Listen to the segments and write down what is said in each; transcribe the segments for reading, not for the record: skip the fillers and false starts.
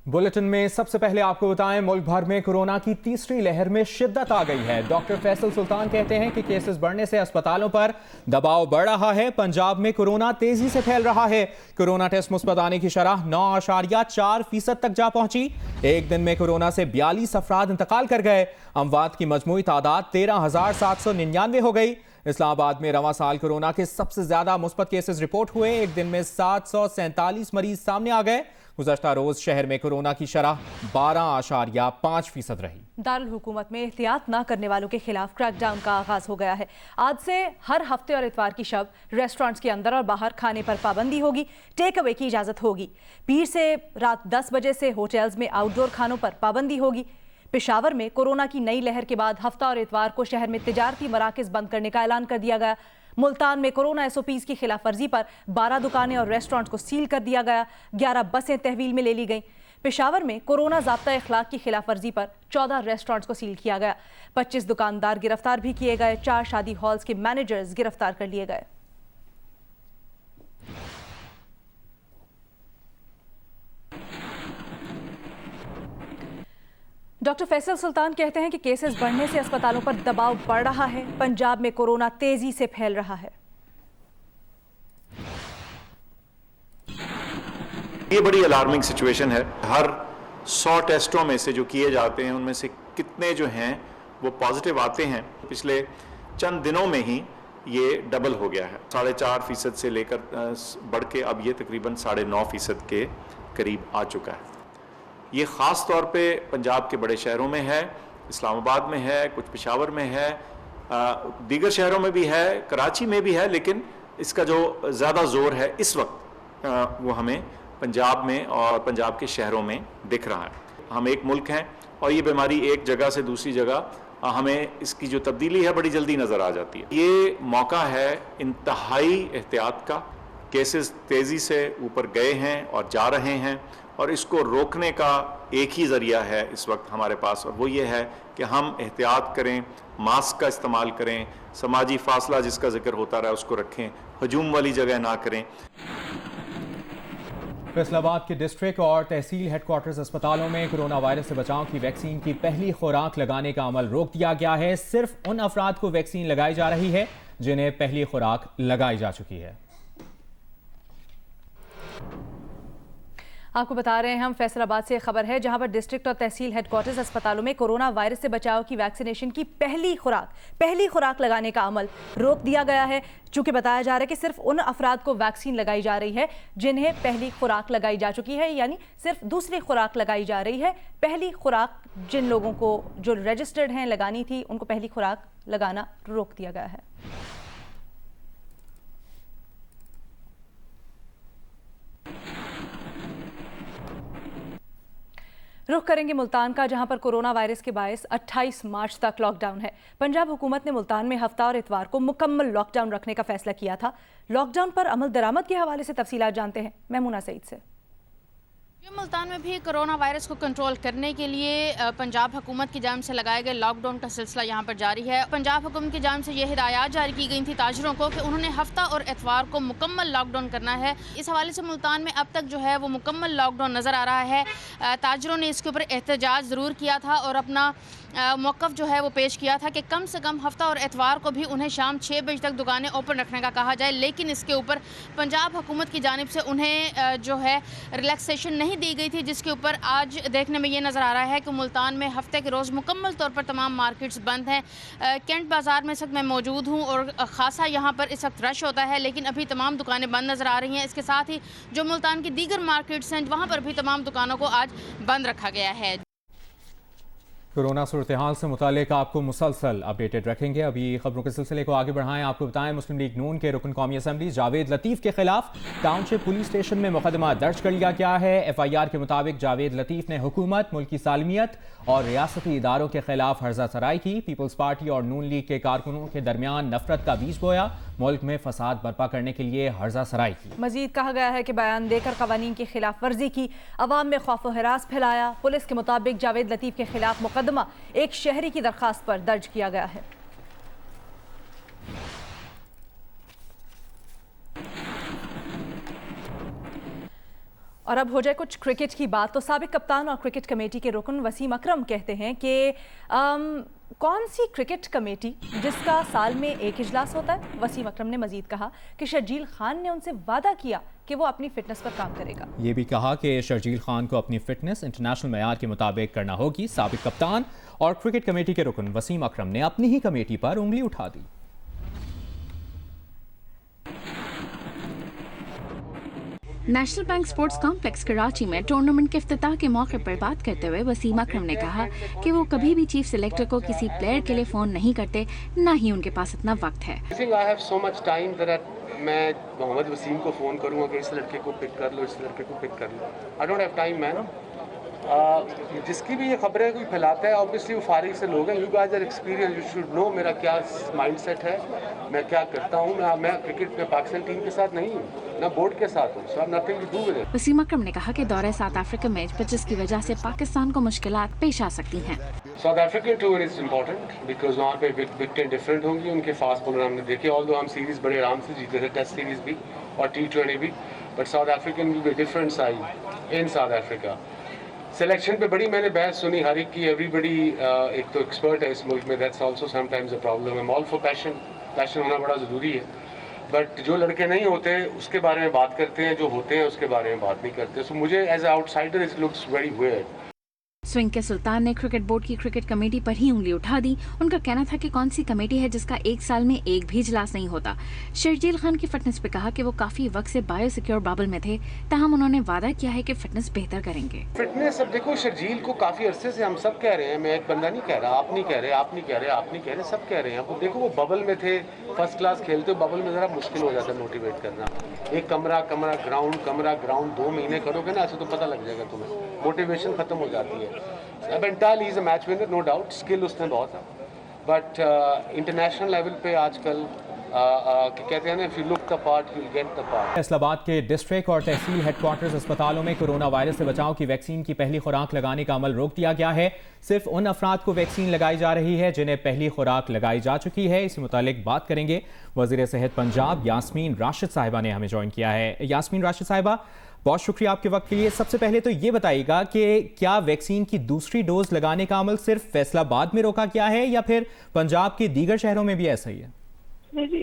Bulletin में सबसे पहले आपको बताएं, मुल्क भर में कोरोना की तीसरी लहर में शिद्दत आ गई है। डॉक्टर फैसल सुल्तान कहते हैं कि केसेस बढ़ने से अस्पतालों पर दबाव बढ़ रहा है। पंजाब में कोरोना तेजी से फैल रहा है। कोरोना टेस्ट मुस्बत आने की शरह 9.4% तक जा पहुंची। एक दिन में कोरोना से 42 अफराद इंतकाल कर गए। अमवात की मजमूई तादाद 13,799 हो गई। इस्लामाबाद में रवां साल कोरोना के सबसे ज्यादा मुस्बत केसेस रिपोर्ट हुए। एक दिन में 747 मरीज सामने आ गए। गुज़श्ता रोज शहर में कोरोना की शरह 12.5% रही। दारुल हुकूमत में एहतियात न करने वालों के खिलाफ क्रैकडाउन का आगाज हो गया है। आज से हर हफ्ते और इतवार की शब रेस्टोरेंट्स के अंदर और बाहर खाने पर पाबंदी होगी। टेक अवे की इजाजत होगी। पीर से रात 10 बजे से होटल्स में आउटडोर खानों पर पाबंदी होगी। पेशावर में कोरोना की नई लहर के बाद हफ्ता और इतवार को शहर में तिजारती मराकज बंद करने का ऐलान कर दिया गया। मुल्तान में कोरोना SOPs की खिलाफ वर्जी पर 12 दुकानें और रेस्टोरेंट्स को सील कर दिया गया। 11 बसें तहवील में ले ली गईं। पेशावर में कोरोना ज़ाब्ता इखलाक की खिलाफ वर्जी पर 14 रेस्टोरेंट्स को सील किया गया। 25 दुकानदार गिरफ्तार भी किए गए। 4 शादी हॉल्स के मैनेजर्स गिरफ्तार कर लिए गए। डॉक्टर फैसल सुल्तान कहते हैं कि केसेस बढ़ने से अस्पतालों पर दबाव बढ़ रहा है। पंजाब में कोरोना तेजी से फैल रहा है। ये बड़ी अलार्मिंग सिचुएशन है। हर 100 टेस्टों में से जो किए जाते हैं उनमें से कितने जो हैं वो पॉजिटिव आते हैं। पिछले चंद दिनों में ही ये डबल हो गया है। 4.5% से लेकर बढ़ के अब ये तकरीबन 9.5% के करीब आ चुका है। ये ख़ास तौर पे पंजाब के बड़े शहरों में है, इस्लामाबाद में है, कुछ पेशावर में है, दीगर शहरों में भी है, कराची में भी है, लेकिन इसका जो ज़्यादा ज़ोर है इस वक्त वो हमें पंजाब में और पंजाब के शहरों में दिख रहा है। हम एक मुल्क हैं और ये बीमारी एक जगह से दूसरी जगह हमें इसकी जो तब्दीली है बड़ी जल्दी नज़र आ जाती है। ये मौका है इंतहाई एहतियात का। केसेस तेज़ी से ऊपर गए हैं और जा रहे हैं और इसको रोकने का एक ही ज़रिया है इस वक्त हमारे पास, और वो ये है कि हम एहतियात करें, मास्क का इस्तेमाल करें, समाजी फासला जिसका जिक्र होता रहा उसको रखें, हजूम वाली जगह ना करें। फैसलाबाद के डिस्ट्रिक्ट और तहसील हेडक्वार्टर्स अस्पतालों में कोरोना वायरस से बचाव की वैक्सीन की पहली खुराक लगाने का अमल रोक दिया गया है। सिर्फ उन अफराद को वैक्सीन लगाई जा रही है जिन्हें पहली खुराक लगाई जा चुकी है। आपको बता रहे हैं हम फैसलाबाद से खबर है, जहां पर डिस्ट्रिक्ट और तहसील हेडक्वार्टर्स अस्पतालों में कोरोना वायरस से बचाव की वैक्सीनेशन की पहली खुराक लगाने का अमल रोक दिया गया है। चूंकि बताया जा रहा है कि सिर्फ उन अफराद को वैक्सीन लगाई जा रही है जिन्हें पहली खुराक लगाई जा चुकी है, यानी सिर्फ दूसरी खुराक लगाई जा रही है। पहली खुराक जिन लोगों को जो रजिस्टर्ड हैं लगानी थी उनको पहली खुराक लगाना रोक दिया गया है। रुख करेंगे मुल्तान का, जहां पर कोरोना वायरस के बायस 28 मार्च तक लॉकडाउन है। पंजाब हुकूमत ने मुल्तान में हफ्ता और इतवार को मुकम्मल लॉकडाउन रखने का फैसला किया था। लॉकडाउन पर अमल दरामद के हवाले से तफसीलात जानते हैं मैमूना सईद से। मुल्तान में भी कोरोना वायरस को कंट्रोल करने के लिए पंजाब हुकूमत की जानिब से लगाए गए लॉकडाउन का सिलसिला यहाँ पर जारी है। पंजाब हुकूमत की जानिब से ये हिदायत जारी की गई थी ताजरों को कि उन्होंने हफ्ता और इतवार को मुकम्मल लॉकडाउन करना है। इस हवाले से मुल्तान में अब तक जो है वो मुकम्मल लॉकडाउन नज़र आ रहा है। ताजरों ने इसके ऊपर एहतजाज ज़रूर किया था और अपना मौक़िफ़ जो है वो पेश किया था कि कम से कम हफ्ता और एतवार को भी उन्हें शाम 6 बजे तक दुकानें ओपन रखने का कहा जाए, लेकिन इसके ऊपर पंजाब हुकूमत की जानिब से उन्हें जो है रिलैक्सेशन नहीं दी गई थी, जिसके ऊपर आज देखने में ये नज़र आ रहा है कि मुल्तान में हफ्ते के रोज़ मुकम्मल तौर पर तमाम मार्केट्स बंद हैं। कैंट बाज़ार में इस वक्त मैं मौजूद हूँ और ख़ासा यहाँ पर इस वक्त रश होता है, लेकिन अभी तमाम दुकानें बंद नज़र आ रही हैं। इसके साथ ही जो मुल्तान की दीगर मार्केट्स हैं वहाँ पर भी तमाम दुकानों को आज बंद रखा गया है। कोरोना सूरत हाल से मुतालिक आपको मुसलसल अपडेटेड रखेंगे। अभी खबरों के सिलसिले को आगे बढ़ाएं। आपको बताएं, मुस्लिम लीग नून के रुकन कौमी असम्बली जावेद लतीफ़ के खिलाफ टाउनशिप पुलिस स्टेशन में मुकदमा दर्ज कर लिया गया है। FIR के मुताबिक जावेद लतीफ़ ने हुकूमत, मुल्की सालमियत और रियासती इदारों के खिलाफ हर्जा सराई की। पीपल्स पार्टी और नून लीग के कारकुनों के दरमियान नफरत का बीज बोया। मुल्क में फसाद बर्पा करने के लिए हर्जा सराई की। मजीद कहा गया है कि बयान देकर कवानीन की खिलाफ वर्जी की, अवाम में खौफ व हरास फैलाया। पुलिस के मुताबिक जावेद लतीफ़ के खिलाफ मुकदमा एक शहरी की दरखास्त पर दर्ज किया गया है। और अब हो जाए कुछ क्रिकेट की बात, तो साबिक कप्तान और क्रिकेट कमेटी के रुकन वसीम अकरम कहते हैं कि कौन सी क्रिकेट कमेटी जिसका साल में एक इजलास होता है। वसीम अकरम ने मजीद कहा कि शर्जील खान ने उनसे वादा किया कि वो अपनी फिटनेस पर काम करेगा। ये भी कहा कि शर्जील खान को अपनी फिटनेस इंटरनेशनल मयार के मुताबिक करना होगी। साबिक कप्तान और क्रिकेट कमेटी के रुकन वसीम अकरम ने अपनी ही कमेटी पर उंगली उठा दी। National bank sports complex Karachi में टूर्नामेंट के इफ्तिताह के मौके पर बात करते हुए वसीम अकरम ने कहा कि वो कभी भी चीफ सिलेक्टर को किसी प्लेयर के लिए फ़ोन नहीं करते, ना ही उनके पास इतना वक्त है। मैं मोहम्मद वसीम को फ़ोन करूँगा कि इस लड़के को पिक कर लो, इस लड़के को पिक कर लो। I don't have time man. जिसकी भी ये खबरें कोई फैलाता है, ऑब्वियसली वो फारिग से लोग हैं। You guys are experience, you should know मेरा क्या माइंडसेट है, मैं क्या करता हूँ। मैं क्रिकेट में पाकिस्तान टीम के साथ नहीं हूँ, ना बोर्ड के साथ हूँ, so I have nothing to do with it. Wasim Akram ने कहा कि दौरे साउथ अफ्रीका में पिचेस की वजह से पाकिस्तान को मुश्किलात पेश आ सकती हैं। South African tour is important because वहाँ पे विकेटें डिफरेंट होंगी। उनके फास्ट बॉलर हमने देखे, ऑल्दो हम सीरीज बड़े आराम से जीते थे, टेस्ट सीरीज भी और T20 भी, but south African will be different side in south Africa. Selection पे बड़ी मैंने बहस सुनी हर एक की, एवरीबडी एक तो एक्सपर्ट है इस मुल्क में, that's also sometimes a problem. I am all for passion होना बड़ा ज़रूरी है, बट जो लड़के नहीं होते उसके बारे में बात करते हैं, जो होते हैं उसके बारे में बात नहीं करते। सो मुझे as a outsider it looks very weird. Swing के सुल्तान ने क्रिकेट बोर्ड की क्रिकेट कमेटी पर ही उंगली उठा दी। उनका कहना था कि कौन सी कमेटी है जिसका एक साल में एक भी इजलास नहीं होता। शर्जील खान की फिटनेस पे कहा कि वो काफी वक्त से बायोसिक्योर बबल में थे, ताहम उन्होंने वादा किया है कि फिटनेस बेहतर करेंगे। फिटनेस अब देखो, शर्जील को काफी अरसे से हम सब कह रहे हैं, मैं एक बंदा नहीं कह रहा, आप नहीं कह रहे, आप नहीं कह रहे, आप नहीं कह रहे, सब कह रहे हैं। अब देखो वो बबल में थे, फर्स्ट क्लास खेलते हो, बबल में जरा मुश्किल हो जाता है मोटिवेट करना। एक कमरा ग्राउंड 2 महीने करोगे ना, ऐसे तो पता लग जाएगा तुम्हें, मोटिवेशन खत्म हो जाती है। अब एंटाली is a match winner, no doubt, skill उसने बहुत है, बट इंटरनेशनल लेवल पे आजकल कहते हैं ना, if you look the part you will get the part. Faisalabad के डिस्ट्रिक्ट और तहसील हेडक्वार्टर्स अस्पतालों में कोरोना वायरस से बचाव की वैक्सीन की पहली खुराक लगाने का अमल रोक दिया गया है। सिर्फ उन अफराद को वैक्सीन लगाई जा रही है जिन्हें पहली खुराक लगाई जा चुकी है। इसी मुतालिक बात करेंगे वज़ीर सेहत पंजाब यास्मीन राशिद साहिबा ने हमें ज्वाइन किया है। यास्मीन राशिद साहिबा, बहुत शुक्रिया आपके वक्त के लिए। सबसे पहले तो ये बताइएगा कि क्या वैक्सीन की दूसरी डोज लगाने का अमल सिर्फ फैसलाबाद में रोका गया है या फिर पंजाब के दीगर शहरों में भी ऐसा ही है? नहीं जी,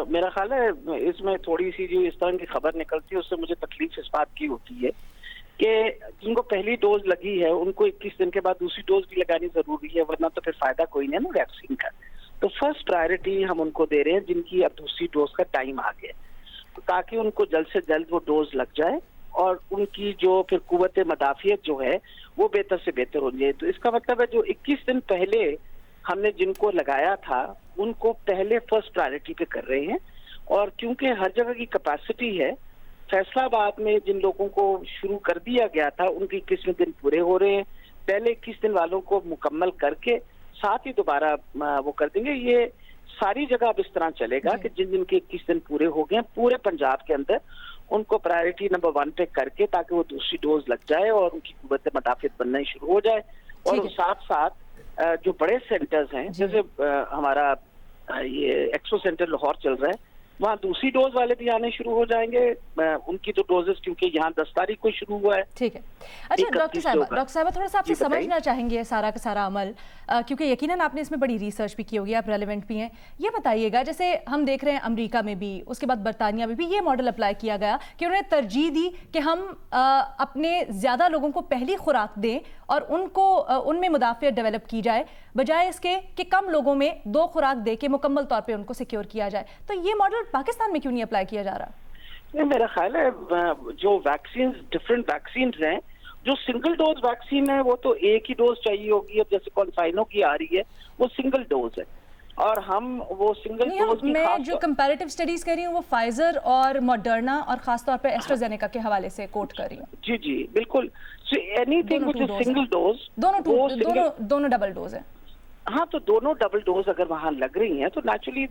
मेरा ख्याल है इसमें थोड़ी सी जो इस तरह की खबर निकलती है उससे मुझे तकलीफ इस बात की होती है कि जिनको पहली डोज लगी है उनको 21 दिन के बाद दूसरी डोज भी लगानी जरूरी है, वरना तो फिर फायदा कोई नहीं है ना वैक्सीन का। तो फर्स्ट प्रायोरिटी हम उनको दे रहे हैं जिनकी अब दूसरी डोज का टाइम आ गया, तो ताकि उनको जल्द से जल्द वो डोज लग जाए और उनकी जो फिर कुव्वत मदाफियत जो है वो बेहतर से बेहतर हो जाए। तो इसका मतलब है जो 21 दिन पहले हमने जिनको लगाया था उनको पहले फर्स्ट प्रायोरिटी पे कर रहे हैं। और क्योंकि हर जगह की कैपेसिटी है, फैसलाबाद में जिन लोगों को शुरू कर दिया गया था उनके 21 दिन पूरे हो रहे हैं। पहले 21 दिन वालों को मुकम्मल करके साथ ही दोबारा वो कर देंगे। ये सारी जगह अब इस तरह चलेगा कि जिन जिन के 21 दिन पूरे हो गए पूरे पंजाब के अंदर उनको प्रायोरिटी नंबर 1 पे करके ताकि वो दूसरी डोज लग जाए और उनकी कुव्वत मदाफियत बनना शुरू हो जाए। और साथ साथ जो बड़े सेंटर्स हैं, जैसे हमारा ये एक्सो सेंटर लाहौर चल रहा है, वहाँ दूसरी डोज वाले भी आने शुरू हो जाएंगे। उनकी तो डोजेस क्योंकि यहाँ 10 तारीख को शुरू हुआ है। ठीक है। अच्छा डॉक्टर साहब थोड़ा सा आपसे समझना चाहेंगे सारा का सारा अमल, क्योंकि यकीनन आपने इसमें बड़ी रिसर्च भी की होगी, आप रेलेवेंट भी हैं। ये बताइएगा, जैसे हम देख रहे हैं अमेरिका में भी, उसके बाद बरतानिया में भी ये मॉडल अप्लाई किया गया कि उन्होंने तरजीह दी कि हम अपने ज़्यादा लोगों को पहली खुराक दें और उनको उनमें मुदाफ़ियत डेवलप की जाए, बजाय इसके कि कम लोगों में 2 खुराक दे के मुकम्मल तौर पे उनको सिक्योर किया जाए। तो ये मॉडल पाकिस्तान में क्यों नहीं अप्लाई किया जा रहा? नहीं, मेरा ख्याल है जो वैक्सीन डिफरेंट वैक्सीन हैं, जो सिंगल डोज वैक्सीन है वो तो एक ही डोज चाहिए होगी। अब जैसे कॉन्साइनो की आ रही है वो सिंगल डोज है और हम वो सिंगल डोज की मैं जो कंपैरेटिव स्टडीज कर रही हूँ वो फाइजर और मॉडर्ना और खासतौर पे एस्ट्राजेनेका के हवाले से कोट कर रही हूँ। जी जी बिल्कुल। So anything which is single dose, दोनों डबल डोज है। हाँ, तो दोनों डबल डोज अगर वहाँ लग रही हैं तो नेचुरली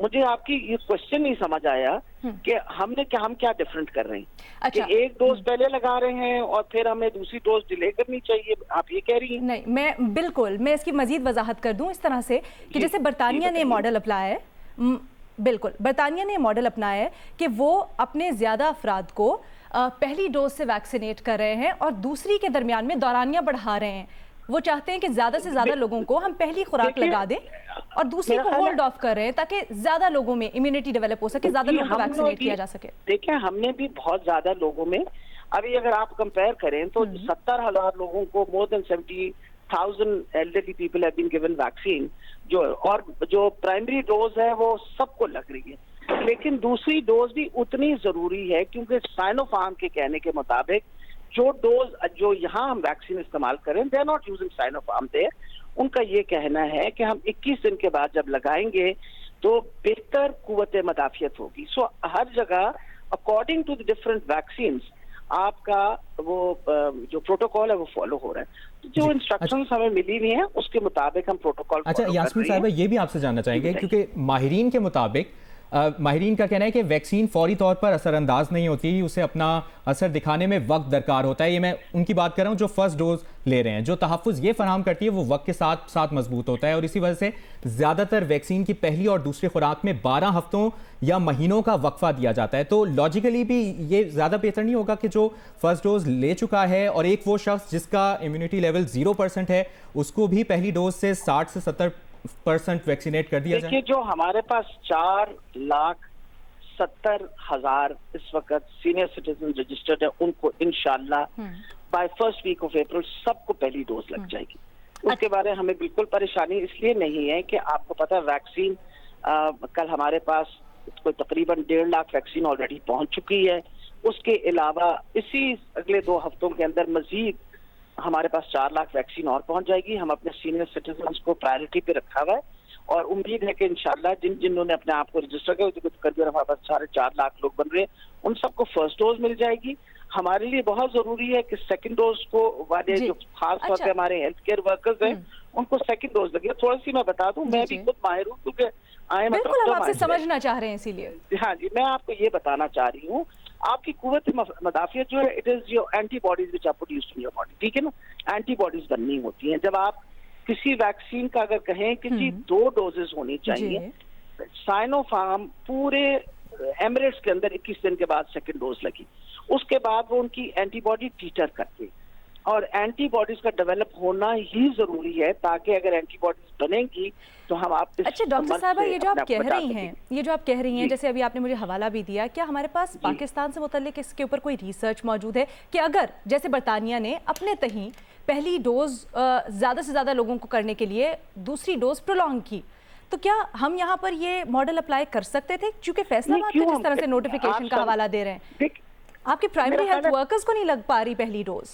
मुझे आपकी ये क्वेश्चन नहीं समझ आया कि हम क्या डिफरेंट कर रहे हैं। अच्छा, कि एक डोज पहले लगा रहे हैं और फिर हमें दूसरी डोज डिले करनी चाहिए, आप ये कह रही हैं? नहीं, मैं इसकी मजीद वजाहत कर दूं इस तरह से कि जैसे बरतानिया ने मॉडल अपनाया है, बिल्कुल बरतानिया ने मॉडल अपनाया है कि वो अपने ज़्यादा अफराद को पहली डोज से वैक्सीनेट कर रहे हैं और दूसरी के दरमियान में दौरानियां बढ़ा रहे हैं। वो चाहते हैं कि ज्यादा से ज्यादा लोगों को हम पहली खुराक लगा दें और दूसरी को होल्ड ऑफ कर रहे हैं ताकि ज्यादा लोगों में इम्यूनिटी डेवलप हो सके, ज्यादा लोगों को वैक्सीनेट किया जा सके। देखिए, हमने भी बहुत ज्यादा लोगों में, अभी अगर आप कंपेयर करें तो 70,000 लोगों को, more than 70,000 elderly people have been given vaccine, जो प्राइमरी डोज है वो सबको लग रही है, लेकिन दूसरी डोज भी उतनी जरूरी है क्योंकि साइनोफार्म के कहने के मुताबिक जो यहाँ हम वैक्सीन इस्तेमाल करें, they are not using Sinopharm there, उनका ये कहना है कि हम 21 दिन के बाद जब लगाएंगे तो बेहतर कुव्वत मदाफियत होगी। सो हर जगह according to the different vaccine आपका वो जो प्रोटोकॉल है वो फॉलो हो रहा है। जो इंस्ट्रक्शंस हमें मिली हुई हैं उसके मुताबिक हम प्रोटोकॉल। अच्छा यास्मीन साहिबा, ये भी आपसे जानना चाहेंगे क्योंकि माहिरीन के मुताबिक माहिरीन का कहना है कि वैक्सीन फौरी तौर पर असरअंदाज नहीं होती, उसे अपना असर दिखाने में वक्त दरकार होता है। ये मैं उनकी बात कर रहा हूँ जो फर्स्ट डोज ले रहे हैं। जो तहफ़्फ़ुज़ ये फराहम करती है वो वक्त के साथ साथ मजबूत होता है और इसी वजह से ज़्यादातर वैक्सीन की पहली और दूसरी खुराक में 12 हफ्तों या महीनों का वक्फा दिया जाता है। तो लॉजिकली भी ये ज़्यादा बेहतर नहीं होगा कि जो फर्स्ट डोज ले चुका है और एक वो शख्स जिसका इम्यूनिटी लेवल 0% है उसको भी पहली डोज से 60 से 70% वैक्सीनेट कर दिया जाए? देखिए, जो हमारे पास 4,70,000 इस वक्त सीनियर सिटीजन रजिस्टर्ड है, उनको इंशाल्लाह by first week of April सबको पहली डोज लग जाएगी। उसके बारे में हमें बिल्कुल परेशानी इसलिए नहीं है कि आपको पता है वैक्सीन कल हमारे पास कोई तकरीबन 1.5 लाख वैक्सीन ऑलरेडी पहुंच चुकी है। उसके अलावा इसी अगले 2 हफ्तों के अंदर मजीद हमारे पास 4 लाख वैक्सीन और पहुंच जाएगी। हम अपने सीनियर सिटीजन्स को प्रायोरिटी पे रखा हुआ है और उम्मीद है कि इंशाल्लाह जिन्होंने अपने आप को रजिस्टर किया, हमारे पास 4.5 लाख लोग बन रहे हैं, उन सबको फर्स्ट डोज मिल जाएगी। हमारे लिए बहुत जरूरी है कि सेकंड डोज को वाले जो खास तौर पे हमारे हेल्थ केयर वर्कर्स हैं उनको सेकंड डोज लगे। थोड़ी सी मैं बता दूं, मैं भी खुद माहिर हूँ क्योंकि बिल्कुल हम आपसे समझना चाह रहे हैं, इसीलिए हाँ जी, मैं आपको ये बताना चाह रही हूँ, आपकी कुव्वत मदाफियत जो है it is your antibodies which are produced in your body, ठीक है ना। एंटीबॉडीज बननी होती हैं। जब आप किसी वैक्सीन का अगर कहें कि जी 2 डोजेस होनी चाहिए, साइनोफार्म पूरे एमिरेट्स के अंदर 21 दिन के बाद सेकंड डोज लगी, उसके बाद वो उनकी एंटीबॉडी टीटर करते और एंटीबॉडीज का डेवलप होना ही जरूरी है ताकि अगर एंटीबॉडीज बनेंगी तो हम आप। अच्छा डॉक्टर साहबा, ये जो आप कह रही हैं, जैसे अभी आपने मुझे हवाला भी दिया, क्या हमारे पास पाकिस्तान से मुतल्लिक इसके ऊपर कोई रिसर्च मौजूद है कि अगर जैसे बरतानिया ने अपने तहीं पहली डोज ज़्यादा से ज़्यादा लोगों को करने के लिए दूसरी डोज प्रोलॉन्ग की, तो क्या हम यहाँ पर ये मॉडल अप्लाई कर सकते थे? क्योंकि फैसलाबाद के जिस तरह से नोटिफिकेशन का हवाला दे रहे हैं, आपके प्राइमरी हेल्थ वर्कर्स को नहीं लग पा रही पहली डोज?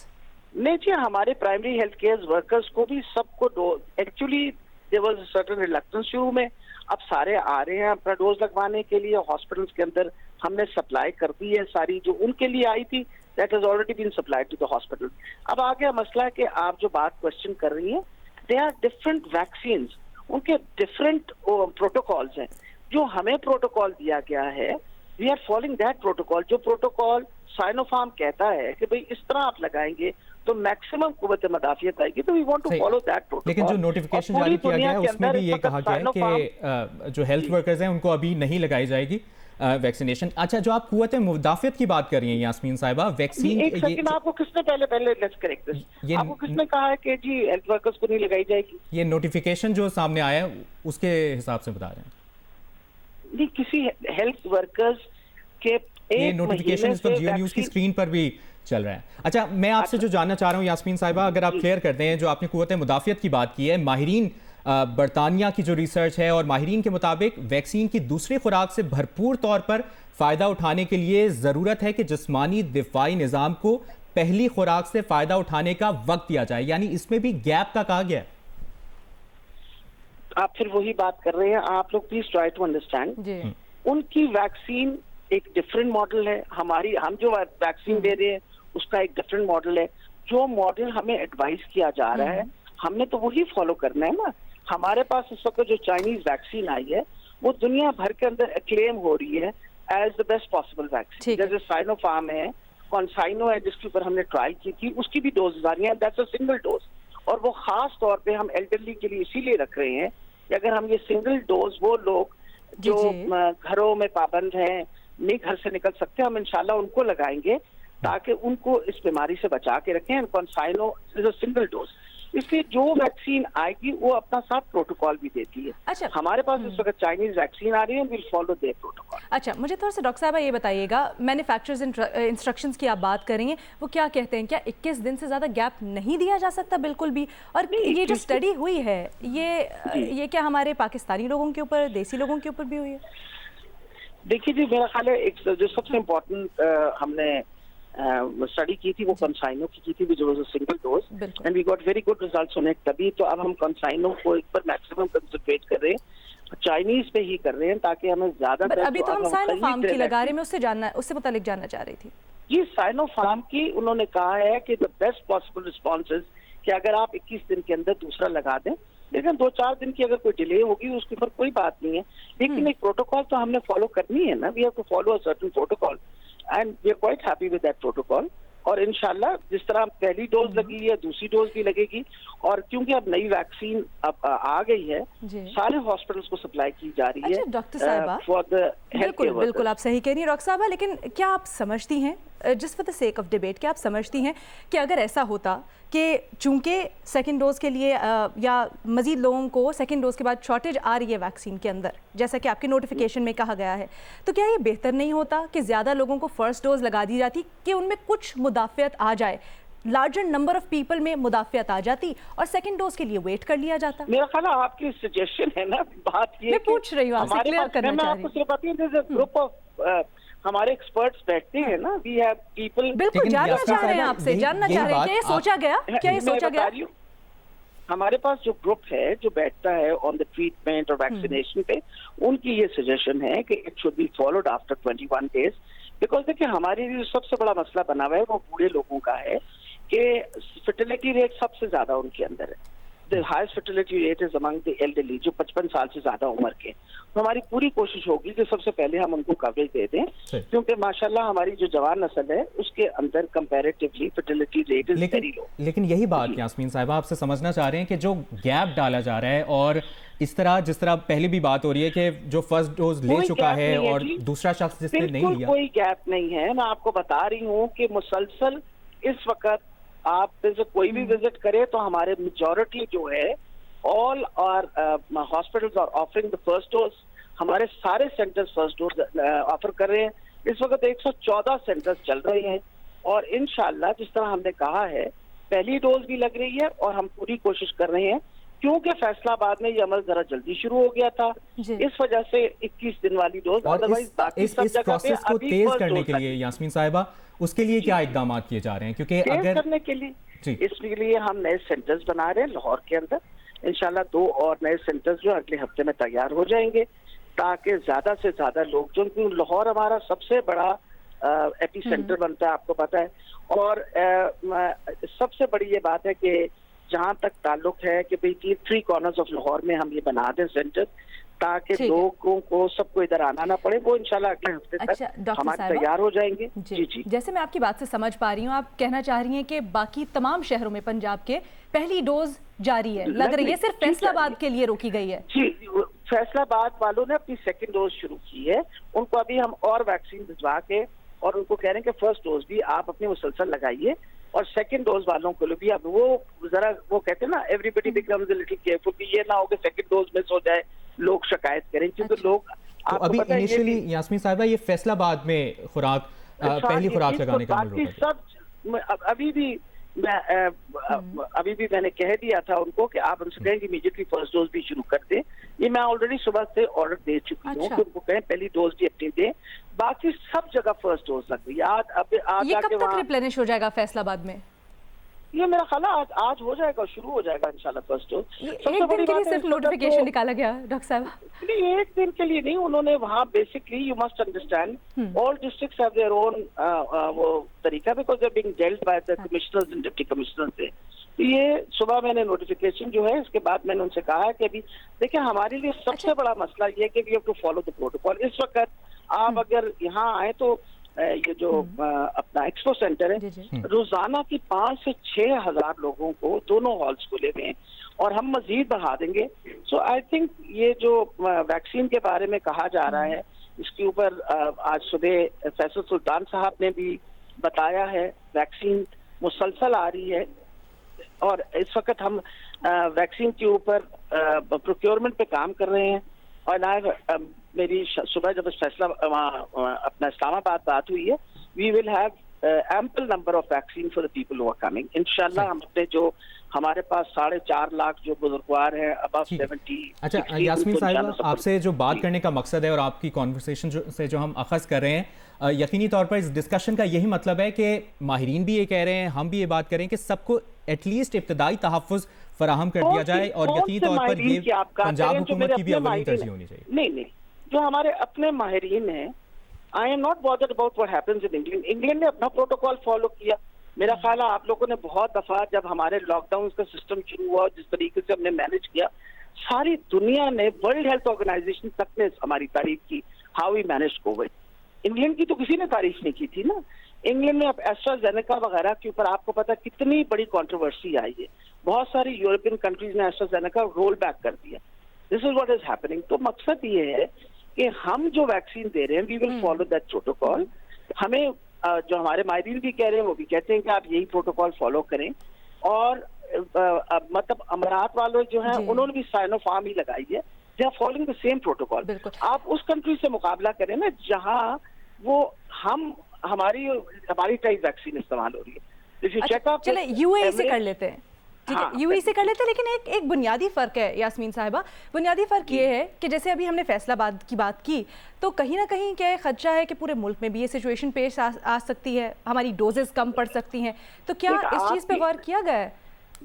नहीं जी, हमारे प्राइमरी हेल्थ केयर वर्कर्स को भी सबको dose, actually there was a certain reluctance शुरू में, अब सारे आ रहे हैं अपना डोज लगवाने के लिए। हॉस्पिटल्स के अंदर हमने सप्लाई कर दी है सारी जो उनके लिए आई थी, that has already been supplied to the hospital. अब आ गया मसला कि आप जो बात क्वेश्चन कर रही हैं, दे आर डिफरेंट वैक्सीन, उनके डिफरेंट प्रोटोकॉल्स हैं। जो हमें प्रोटोकॉल दिया गया है, we are following that protocol. जो प्रोटोकॉल साइनोफार्म कहता है कि भाई इस तरह आप लगाएंगे तो मैक्सिमम कुव्वत मदाफियत आएगी, तो we want to follow that protocol. लेकिन जो नोटिफिकेशन जारी किया गया है उसमें भी ये कहा गया है कि जो हेल्थ वर्कर्स हैं उनको अभी नहीं लगाई जाएगी वैक्सीनेशन। अच्छा, जो आप कुव्वत मुदाफियत की बात कर रही हैं यास्मीन साहिबा, वैक्सीन एक सेकंड, आपको किसने पहले लेट्स करेक्ट दिस, आपको किसने कहा है कि जी हेल्थ वर्कर्स को नहीं लगाई जाएगी? ये नोटिफिकेशन जो सामने आया है उसके हिसाब से बता रहे हैं। नहीं, किसी हेल्थ वर्कर्स के ये नोटिफिकेशन इस वक्त जियो न्यूज़ की स्क्रीन पर भी चल रहा है। अच्छा, मैं आपसे जो जानना चाह रहा हूँ यास्मीन साहिबा, अगर आप क्लियर करते हैं, जो आपने कुव्वत मुदाफियत की बात की है, माहिरीन बरतानिया की जो रिसर्च है और माहिरीन के मुताबिक वैक्सीन की दूसरी खुराक से भरपूर तौर पर फ़ायदा उठाने के लिए ज़रूरत है कि जिस्मानी दिफाई निज़ाम को पहली खुराक से फ़ायदा उठाने का वक्त दिया जाए, यानी इसमें भी गैप का कहा गया है। आप फिर वही बात कर रहे हैं, आप लोग प्लीज ट्राई टू अंडरस्टैंड। उनकी वैक्सीन एक डिफरेंट मॉडल है, हम जो वैक्सीन दे रहे हैं उसका एक डिफरेंट मॉडल है। जो मॉडल हमें एडवाइस किया जा रहा है हमने तो वही फॉलो करना है ना। हमारे पास इस वक्त जो चाइनीज वैक्सीन आई है वो दुनिया भर के अंदर एक्लेम हो रही है as the best possible vaccine. जैसे साइनोफार्म है, कॉन्साइनो है जिसके ऊपर हमने ट्रायल की थी, उसकी भी डोज आ रही है, दैट्स अ सिंगल डोज। और वो खास तौर पे हम एल्डरली के लिए इसीलिए रख रहे हैं कि अगर हम ये सिंगल डोज, वो लोग जो घरों में पाबंद हैं, नहीं घर से निकल सकते, हम इंशाल्लाह उनको लगाएंगे ताकि उनको इस बीमारी से बचा के रखें। And CanSino is a single dose, इसलिए जो वैक्सीन आएगी वो अपना साथ प्रोटोकॉल भी देती है। अच्छा, हमारे पास इस वक्त चाइनीज वैक्सीन आ रही है, विल फॉलो देयर प्रोटोकॉल। अच्छा, मुझे थोड़ा सा डॉक्टर साहब ये बताइएगा, मैन्युफैक्चरर्स इंस्ट्रक्शंस की आप बात कर रही हैं, वो क्या कहते हैं? क्या 21 दिन से ज़्यादा गैप नहीं दिया जा सकता बिल्कुल भी? और ये जो स्टडी हुई है ये क्या हमारे पाकिस्तानी लोगों के ऊपर, देसी लोगों के ऊपर भी हुई है? देखिए जी, मेरा ख्याल है एक जो सबसे इम्पोर्टेंट हमने स्टडी की थी वो कंसाइनो की थी, जो single dose, and we got very good results on it. तभी तो अब हम कंसाइनो को एक पर मैक्सिमम कंसंट्रेट कर रहे हैं, चाइनीज पे ही कर रहे हैं, ताकि हमें ज्यादा। अभी तो हम साइनोफार्म की लगा रहे हैं, मैं उससे मुतालिक जानना चाह रही थी। जी, साइनोफार्म की उन्होंने कहा है कि द बेस्ट पॉसिबल रिस्पॉन्सेज कि अगर आप 21 दिन के अंदर दूसरा लगा दें, लेकिन 2-4 दिन की अगर कोई डिले होगी उसके ऊपर कोई बात नहीं है, लेकिन एक प्रोटोकॉल तो हमने फॉलो करनी है ना। We have to follow a certain protocol and we are quite happy with that protocol. और इंशाल्लाह जिस तरह पहली डोज लगी है, दूसरी डोज भी लगेगी, और क्योंकि अब नई वैक्सीन अब आ गई है, सारे हॉस्पिटल्स को सप्लाई की जा रही है। डॉक्टर साहिबा, for the health care workers. बिल्कुल आप सही कह रही हैं डॉक्टर साहिबा, लेकिन क्या आप समझती हैं, just for the sake of debate, क्या आप समझती हैं कि अगर ऐसा होता कि चूंकि सेकंड डोज के लिए या मजीद लोगों को सेकंड डोज के बाद शॉर्टेज आ रही है वैक्सीन के अंदर, जैसा कि आपके नोटिफिकेशन में कहा गया है, तो क्या ये बेहतर नहीं होता कि ज़्यादा लोगों को फर्स्ट डोज लगा दी जाती, कि उनमें कुछ मुदाफ़ियत आ जाए, लार्जर नंबर ऑफ पीपल में मुदाफ़ियत आ जाती, और सेकंड डोज के लिए वेट कर लिया जाता? मेरा ख्याल है आपकी सजेशन है ना, बात ये मैं पूछ रही हूँ आपसे, क्लियर करना चाह रही हूँ। ग्रुप ऑफ हमारे एक्सपर्ट्स बैठते हैं ना, वी हैव पीपल। बिल्कुल जानना चाह रहे हैं आपसे, जानना चाह रहे हैं क्या ये सोचा गया, क्या ये सोचा गया? हमारे पास जो ग्रुप है जो बैठता है ऑन द ट्रीटमेंट और वैक्सीनेशन पे, उनकी ये सजेशन है कि it should be followed after 21 days, because देखिए हमारे लिए सबसे बड़ा मसला बना हुआ है वो बूढ़े लोगों का है कि फर्टिलिटी रेट सबसे ज्यादा उनके अंदर है। The highest fertility rate is among the elderly, जो 55 साल से ज्यादा उम्र के। तो हमारी पूरी कोशिश होगी कि सबसे पहले हम उनको कवरेज दे दें, क्योंकि माशाल्लाह हमारी जो जवान नस्ल है उसके अंदर comparatively fertility rate is very low. लेकिन यही बात यास्मीन साहिबा आपसे समझना चाह रहे हैं कि जो गैप डाला जा रहा है, और इस तरह जिस तरह पहले भी बात हो रही है कि जो फर्स्ट डोज ले चुका है और दूसरा शख्स जिसने नहीं लिया, कोई गैप नहीं है। मैं आपको बता रही हूँ कि मुसलसल इस वक्त आप जैसे कोई भी विजिट करे तो हमारे मेजॉरिटी जो है ऑल और hospitals are offering the first dose. हमारे सारे सेंटर्स फर्स्ट डोज ऑफर कर रहे हैं। इस वक्त 114 सेंटर्स चल रहे हैं, और इंशाल्लाह जिस तरह हमने कहा है पहली डोज भी लग रही है, और हम पूरी कोशिश कर रहे हैं, क्योंकि फैसलाबाद में ये अमल जरा जल्दी शुरू हो गया था, इस वजह से 21 दिन वाली डोज। अदरवाइज बाकी सब जगह प्रोसेस को तेज करने के लिए यास्मीन साहिबा उसके लिए क्या इकदाम किए जा रहे हैं? क्योंकि अगर करने के लिए इसके लिए हम नए सेंटर्स बना रहे हैं लाहौर के अंदर। इंशाल्लाह 2 और नए सेंटर्स जो अगले हफ्ते में तैयार हो जाएंगे, ताकि ज्यादा से ज्यादा लोग, जो लाहौर हमारा सबसे बड़ा एपी सेंटर बनता है, आपको पता है, और सबसे बड़ी ये बात है कि जहां तक ताल्लुक है कि भाई 3 कॉर्नर्स ऑफ लाहौर में हम ये बना दें सेंटर, ताकि लोगों को सबको इधर आना ना पड़े। वो इंशाल्लाह अगले हफ्ते तक हमारे तैयार हो जाएंगे। जी। जैसे मैं आपकी बात से समझ पा रही हूँ, आप कहना चाह रही हैं कि बाकी तमाम शहरों में पंजाब के पहली डोज जारी है, लग रही है, सिर्फ फैसलाबाद के लिए रोकी गई है। जी, फैसलाबाद वालों ने अपनी सेकेंड डोज शुरू की है, उनको अभी हम और वैक्सीन भिजवा के और उनको कह रहे हैं कि फर्स्ट डोज भी आप अपनी मुसलसल लगाइए, और सेकंड डोज वालों को भी अब वो जरा वो कहते हैं ना, everybody becomes a little careful, कि ये ना हो कि सेकंड डोज मिस हो जाए, लोग शिकायत करें, क्योंकि लोग तो अभी इनिशियली यास्मीन साहिबा ये फैसलाबाद में खुराक पहली खुराक लगाने का सब अभी भी मैंने कह दिया था उनको कि आप उनसे कहें कि इमीडिएटली फर्स्ट डोज भी शुरू कर दें। ये मैं ऑलरेडी सुबह से ऑर्डर दे चुकी हूँ कि उनको कहें पहली डोज भी अपनी दें, बाकी सब जगह फर्स्ट डोज लग गई। आज ये कब तक रिप्लेनिश हो जाएगा फैसलाबाद में? ये मेरा ख्याल आज हो जाएगा, शुरू हो जाएगा इंशाल्लाह फर्स्ट डोज। एक दिन के लिए सिर्फ नोटिफिकेशन निकाला गया डॉक्टर साहब? नहीं, एक दिन के लिए नहीं, उन्होंने वहाँ basically you must understand all districts have their own वो तरीका, because they are being dealt by the commissioners and deputy commissioners से। तो ये सुबह मैंने नोटिफिकेशन जो है, इसके बाद मैंने उनसे कहा है कि अभी देखिए हमारे लिए सबसे बड़ा मसला ये है कि we have to follow the protocol. इस वक्त आप अगर यहाँ आए तो ये जो अपना एक्सपो सेंटर है, रोजाना की 5 से 6 हजार लोगों को दोनों हॉल्स खुले हुए हैं, और हम मजीद बढ़ा देंगे। सो आई थिंक ये जो वैक्सीन के बारे में कहा जा रहा है, इसके ऊपर आज सुबह फैसल सुल्तान साहब ने भी बताया है, वैक्सीन मुसलसल आ रही है और इस वक्त हम वैक्सीन के ऊपर प्रोक्योरमेंट पे काम कर रहे हैं। और मेरी सुबह जब फैसला अपना इस्लामाबाद बात हुई है, we will have ample number of vaccine for the people who are coming. इंशाल्लाह हम अपने जो हमारे पास 4.5 लाख जो बुजुर्गवार हैं above 70। अच्छा यास्मीन साहिबा, आपसे जो बात करने का मकसद है और आपकी कॉन्वर्सेशन से जो हम अखज़ कर रहे हैं, यकीनी तौर पर इस डिस्कशन का यही मतलब है कि माहिरीन भी ये कह रहे हैं, हम भी ये बात करें कि सबको एटलीस्ट इब्तदाई तहफ़्फ़ुज़ फराहम कर दिया जाए और यकीनी तौर पर ये पंजाब हुकूमत की भी अव्वली तरजीह होनी चाहिए। नहीं, जो हमारे अपने माहिरीन हैं, I am not bothered about what happens in England. England ने अपना प्रोटोकॉल फॉलो किया। मेरा ख्याल है आप लोगों ने बहुत दफा जब हमारे लॉकडाउन का सिस्टम शुरू हुआ, जिस तरीके से हमने मैनेज किया, सारी दुनिया ने, वर्ल्ड हेल्थ ऑर्गेनाइजेशन तक ने हमारी तारीफ की, how we manage COVID. England की तो किसी ने तारीफ नहीं की थी ना। इंग्लैंड में अब एस्ट्राजेनेका वगैरह के ऊपर आपको पता कितनी बड़ी कंट्रोवर्सी आई है। बहुत सारी यूरोपियन कंट्रीज ने एस्ट्राजेनेका रोल बैक कर दिया। This is what is happening. तो मकसद ये है कि हम जो वैक्सीन दे रहे हैं, we will follow that protocol. हमें जो हमारे माहिरीन भी कह रहे हैं, वो भी कहते हैं कि आप यही प्रोटोकॉल फॉलो करें। और मतलब अमरात वालों जो हैं, उन्होंने भी साइनोफार्म ही लगाई है। They are following the same protocol. आप उस कंट्री से मुकाबला करें ना जहां वो हमारी टाइप वैक्सीन इस्तेमाल हो रही है। चले यूएई से कर लेते हैं, ठीक है, यूएई से कर लेते हैं। लेकिन एक बुनियादी फ़र्क है यास्मीन साहिबा। बुनियादी फ़र्क ये है कि जैसे अभी हमने फैसलाबाद की बात की, तो कहीं ना कहीं क्या खदशा है कि पूरे मुल्क में भी ये सिचुएशन पेश आ सकती है, हमारी डोजेस कम पड़ सकती हैं। तो क्या इस चीज़ पे गौर किया गया है?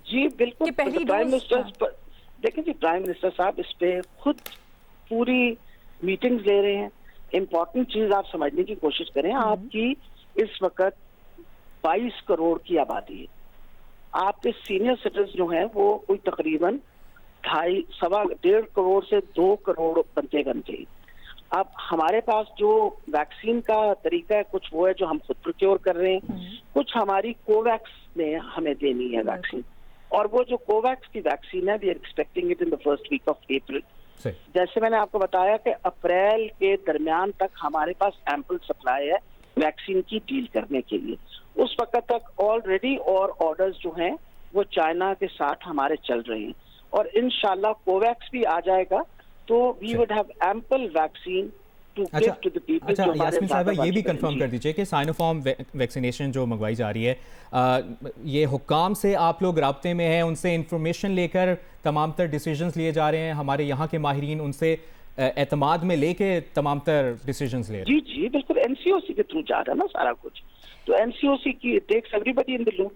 जी बिल्कुल। पहली प्राइम मिनिस्टर, देखिए जी, प्राइम मिनिस्टर साहब इस पे खुद पूरी मीटिंग्स ले रहे हैं। इम्पोर्टेंट चीज आप समझने की कोशिश करें। आपकी इस वक्त 22 करोड़ की आबादी है। आपके सीनियर सिटीजन जो हैं वो कोई तकरीबन 1.5 करोड़ से 2 करोड़ बनते। अब हमारे पास जो वैक्सीन का तरीका है, कुछ वो है जो हम खुद प्रोक्योर कर रहे हैं, कुछ हमारी कोवैक्स ने हमें देनी है वैक्सीन। और वो जो कोवैक्स की वैक्सीन है, we are expecting it in the first week of April. जैसे मैंने आपको बताया कि अप्रैल के दरमियान तक हमारे पास एम्पल सप्लाई है वैक्सीन की डील करने के लिए। उस वक्त तक ऑलरेडी और ऑर्डर्स जो हैं वो चाइना के साथ हमारे चल रहे हैं और इंशाल्लाह कोवैक्स भी आ जाएगा, तो we would have ample vaccine to give to the people. अच्छा यास्मीन साहिबा, ये भी कंफर्म कर दीजिए कि साइनोफार्म वैक्सीनेशन जो मंगवाई जा रही है, ये हुक्काम से आप लोग राब्ते में हैं, उनसे इंफॉर्मेशन लेकर तमाम तर डिसीजंस लिए जा रहे हैं, हमारे यहाँ के माहिरीन उनसे एतमाद में लेके तमाम तर डिसीजंस ले रहे हैं? जी बिल्कुल, एनसीओसी के थ्रू जा रहा है ना सारा कुछ। तो एनसीओसी की takes everybody in the loop.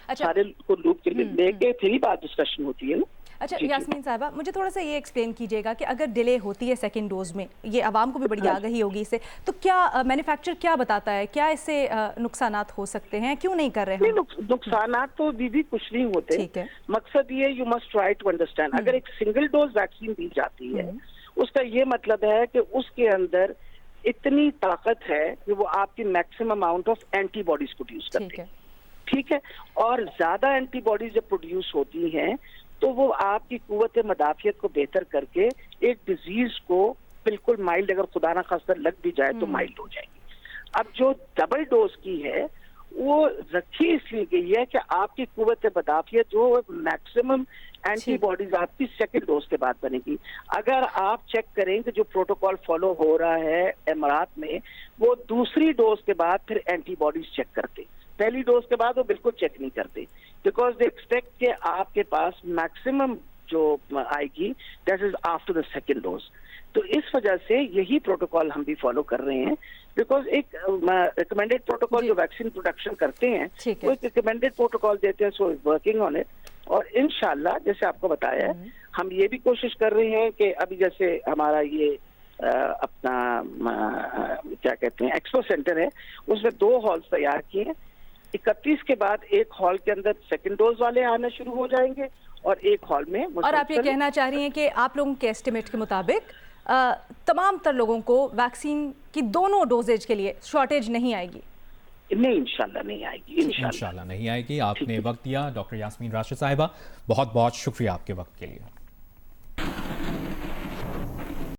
अच्छा, सारे को लूप के लेके फिर ही बात डिस्कशन होती है ना। अच्छा यास्मीन साहिबा, मुझे थोड़ा सा ये एक्सप्लेन कीजिएगा कि अगर डिले होती है सेकंड डोज में, ये आवाम को भी बड़ी आगाही होगी इससे, तो क्या मैन्युफैक्चर क्या बताता है, क्या इससे नुकसानात हो सकते हैं, क्यों नहीं कर रहे हैं? नुकसानात तो भी कुछ नहीं होते। ठीक है, मकसद ये, you must try to understand. अगर एक सिंगल डोज वैक्सीन दी जाती है, उसका ये मतलब है कि उसके अंदर इतनी ताकत है कि वो आपकी maximum amount of antibodies produce करती है। ठीक है, और ज्यादा एंटीबॉडीज जब प्रोड्यूस होती हैं तो वो आपकी कुव्वत मदाफियत को बेहतर करके एक डिजीज को बिल्कुल माइल्ड, अगर खुदा ना खास्ता लग भी जाए तो माइल्ड हो जाएगी। अब जो डबल डोज की है वो रखी इसलिए गई है कि आपकी कुव्वत मदाफियत जो मैक्सिमम एंटीबॉडीज आपकी सेकंड डोज के बाद बनेगी। अगर आप चेक करें कि जो प्रोटोकॉल फॉलो हो रहा है इमारात में, वो दूसरी डोज के बाद फिर एंटीबॉडीज चेक करते, पहली डोज के बाद वो बिल्कुल चेक नहीं करते, बिकॉज दे एक्सपेक्ट के आपके पास मैक्सिमम जो आएगी that is after the second dose. तो इस वजह से यही प्रोटोकॉल हम भी फॉलो कर रहे हैं, बिकॉज एक रिकमेंडेड प्रोटोकॉल जो वैक्सीन प्रोडक्शन करते हैं वो एक रिकमेंडेड प्रोटोकॉल देते हैं, सो वर्किंग ऑन इट। और इंशाल्लाह जैसे आपको बताया है, हम ये भी कोशिश कर रहे हैं कि अभी जैसे हमारा ये अपना क्या कहते हैं एक्सपो सेंटर है, उसमें 2 हॉल्स तैयार किए हैं। 31 के बाद एक हॉल के अंदर सेकंड डोज वाले आना शुरू हो जाएंगे और एक हॉल में। और आप ये कहना चाह रही हैं कि आप लोगों के एस्टिमेट के मुताबिक तमाम तर लोगों को वैक्सीन की दोनों डोजेज के लिए शॉर्टेज नहीं आएगी? नहीं, इंशाल्लाह नहीं आएगी। इंशाल्लाह नहीं आएगी। आपने वक्त दिया डॉक्टर यास्मीन राशिद साहिबा, बहुत बहुत शुक्रिया आपके वक्त के लिए।